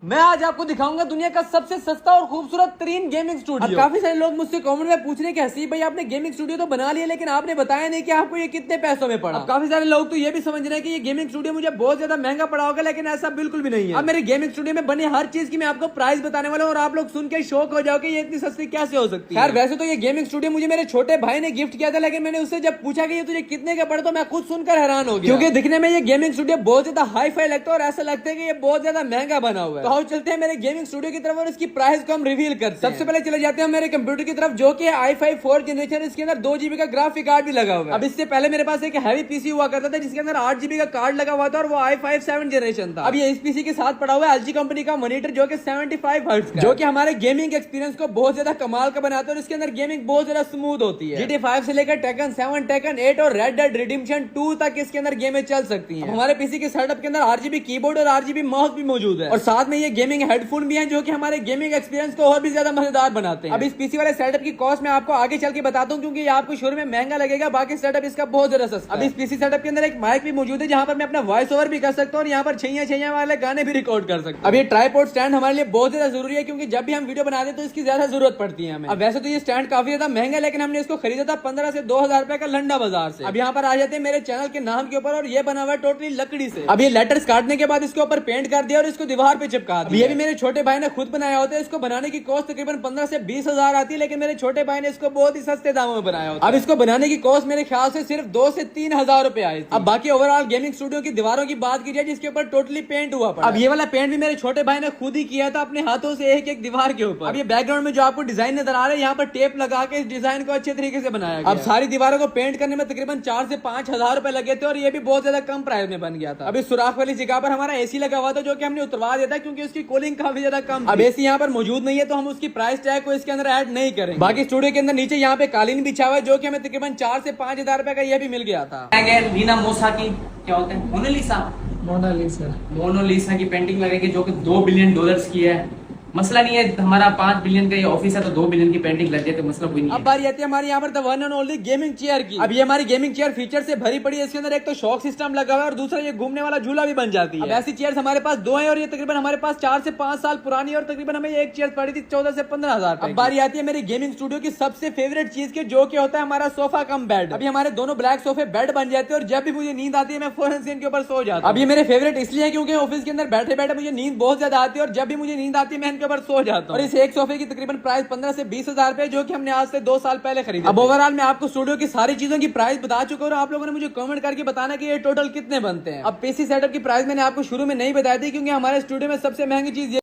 मैं आज आपको दिखाऊंगा दुनिया का सबसे सस्ता और खूबसूरत तरीन गेमिंग स्टूडियो। काफी सारे लोग मुझसे कमेंट में पूछ रहे हैं कि हसीब भाई आपने गेमिंग स्टूडियो तो बना लिया लेकिन आपने बताया नहीं कि आपको ये कितने पैसों में पड़ा। काफी सारे लोग तो ये भी समझ रहे हैं कि ये गेमिंग स्टूडियो मुझे बहुत ज्यादा महंगा पड़ा होगा, लेकिन ऐसा बिल्कुल भी नहीं है। अब मेरे गेमिंग स्टूडियो में बनी हर चीज की मैं आपको प्राइस बताने वाला हूँ और आप लोग सुन के शौक हो जाओगे ये इतनी सस्ती कैसे हो सकती है। यार वैसे तो ये गेमिंग स्टूडियो मुझे मेरे छोटे भाई ने गिफ्ट किया था, लेकिन मैंने उससे जब पूछा कि ये तुझे कितने का पड़ा तो मैं खुद सुनकर हैरान हो गया, क्योंकि दिखने में ये गेमिंग स्टूडियो बहुत ज्यादा हाई फाई लगता है और ऐसा लगता है कि ये बहुत ज्यादा महंगा बना हुआ है। तो आओ चलते हैं मेरे गेमिंग स्टूडियो की तरफ और इसकी प्राइस को हम रिवील करते हैं। सबसे पहले चले जाते हैं मेरे कंप्यूटर की तरफ, जो कि i5 4th जनरेशन। इसके अंदर 2 GB का ग्राफिक कार्ड भी लगा हुआ है। अब इससे पहले मेरे पास एक हैवी पीसी हुआ करता था जिसके अंदर 8 GB का कार्ड लगा हुआ था और वो i5 7th जनरेशन था। अब ये इस पीसी के साथ पड़ा हुआ है LG कंपनी का मॉनिटर जो कि 75 हर्ट्ज का, जो कि हमारे गेमिंग एक्सपीरियंस को बहुत ज्यादा कमाल का बनाता है और इसके अंदर गेमिंग बहुत ज्यादा स्मूथ होती है। GTA 5 से लेकर Tekken 7, Tekken 8 और Red Dead Redemption 2 तक इसके अंदर गेमें चल सकती हैं। हमारे पीसी के सेटअप के अंदर RGB कीबोर्ड और RGB माउस भी मौजूद है और साथ में ये गेमिंग हेडफोन भी हैं जो कि हमारे गेमिंग एक्सपीरियंस को और भी ज्यादा मजेदार बनाते हैं। अब इस पीसी वाले सेटअप की कॉस्ट मैं आपको आगे चल के बताता हूँ, क्योंकि ये आपको शुरू में महंगा लगेगा, बाकी सेटअप इसका बहुत ज्यादा सस्ता है। अब इस पीसी सेटअप के अंदर एक माइक भी मौजूद है जहाँ पर मैं अपना वॉइस ओवर भी कर सकता हूँ और यहाँ पर छैया वाले गाने भी रिकॉर्ड कर सकता हूँ। अब ये ट्राइपॉड स्टैंड हमारे लिए बहुत ज्यादा जरूरी है, क्योंकि जब भी हम वीडियो बनाते हैं तो इसकी ज्यादा जरूरत पड़ती है हमें। अब वैसे तो ये स्टैंड काफी ज्यादा महंगा है, लेकिन हमने इसको खरीदा था 15 से 2000 रुपए का लंडा बाजार से। अब यहाँ पर आ जाते हैं मेरे चैनल के नाम के ऊपर और ये बना हुआ है टोटली लकड़ी से। अब ये लेटर्स काटने के बाद इसके ऊपर पेंट कर दिया और इसको दीवार पे चिपका दिया। ये भी मेरे छोटे भाई ने खुद बनाया होता है। इसको बनाने की कॉस्ट तकरीबन 15 से 20 हजार आती है, लेकिन मेरे छोटे भाई ने इसको बहुत ही सस्ते दामों में बनाया होता है। अब इसको बनाने की कॉस्ट मेरे ख्याल से सिर्फ 2 से 3 हजार रुपए आई थी। अब बाकी ओवरऑल गेमिंग स्टूडियो की दीवारों की बात की जाए जिसके ऊपर टोटली पेंट हुआ पड़ा। अब ये वाला पेंट भी मेरे छोटे भाई ने खुद ही किया था अपने हाथों से एक दीवार के ऊपर। अब ये बैकग्राउंड में जो आपको डिजाइन नजर आ रहा है यहाँ पर टेप लगा के इस डिजाइन को अच्छे तरीके से बनाया गया। अब सारी दीवारों को पेंट करने में तकरीबन 4 से 5 हजार रुपए लगे थे और ये भी बहुत ज्यादा कम प्राइस में बन गया था। अब इस सुराख वाली जगह पर हमारा एसी लगा हुआ था जो कि हमने उतरवा दिया था, क्योंकि उसकी कूलिंग काफी ज्यादा कम। अब एसी यहाँ पर मौजूद नहीं है तो हम उसकी प्राइस टैग को इसके अंदर ऐड नहीं करेंगे। बाकी स्टूडियो के अंदर नीचे यहाँ पे कालीन बिछा हुआ है जो कि हमें तकरीबन 4 से 5 हजार रुपए का ये भी मिल गया था। लीना मोसा की क्या होता है, मोनालिसा की पेंटिंग लगेगी जो कि $2 बिलियन की है। मसला नहीं है, हमारा 5 बिलियन का ये ऑफिस है तो 2 बिलियन की पेंटिंग लग जाए तो मसला कोई नहीं है। अब बारी आती है हमारे यहाँ पर the one and only gaming chair की। अब ये हमारी गेमिंग चेयर फीचर से भरी पड़ी है। इसके अंदर एक तो शॉक सिस्टम लगा हुआ है और दूसरा ये घूमने वाला झूला भी बन जाती है। अब ऐसी चेयर हमारे पास 2 है और ये तकरीबन हमारे पास 4 से 5 साल पुरानी है और तकरीबन हमें एक चेयर पड़ी थी 14 से 15 हजार। अब बारी आती है मेरी गेमिंग स्टूडियो की सबसे फेवरेट चीज की, जो कि होता है हमारा सोफा कम बेड। अभी हमारे दोनों ब्लैक सोफे बेड बन जाते हैं और जब भी मुझे नींद आती है मैं फौरन से इनके ऊपर सो जाता हूं। अब ये मेरे फेवरेट इसलिए है क्योंकि ऑफिस के अंदर बैठे बैठे मुझे नींद बहुत ज्यादा आती है और जब भी मुझे नींद आती है मैं इनके ऊपर सो जाता हूँ। इस एक सोफे की तकरीबन प्राइस 15 से 20 हजार रुपए, जो कि हमने आज से 2 साल पहले खरीदी। अब ओवरऑल मैं आपको स्टूडियो की सारी चीजों की प्राइस बता चुका हूँ और आप लोगों ने मुझे कमेंट करके बताना कि ये टोटल कितने बनते हैं। अब पीसी सेटअप की प्राइस मैंने आपको शुरू में नहीं बताई थी, क्योंकि हमारे स्टूडियो में सबसे महंगी चीज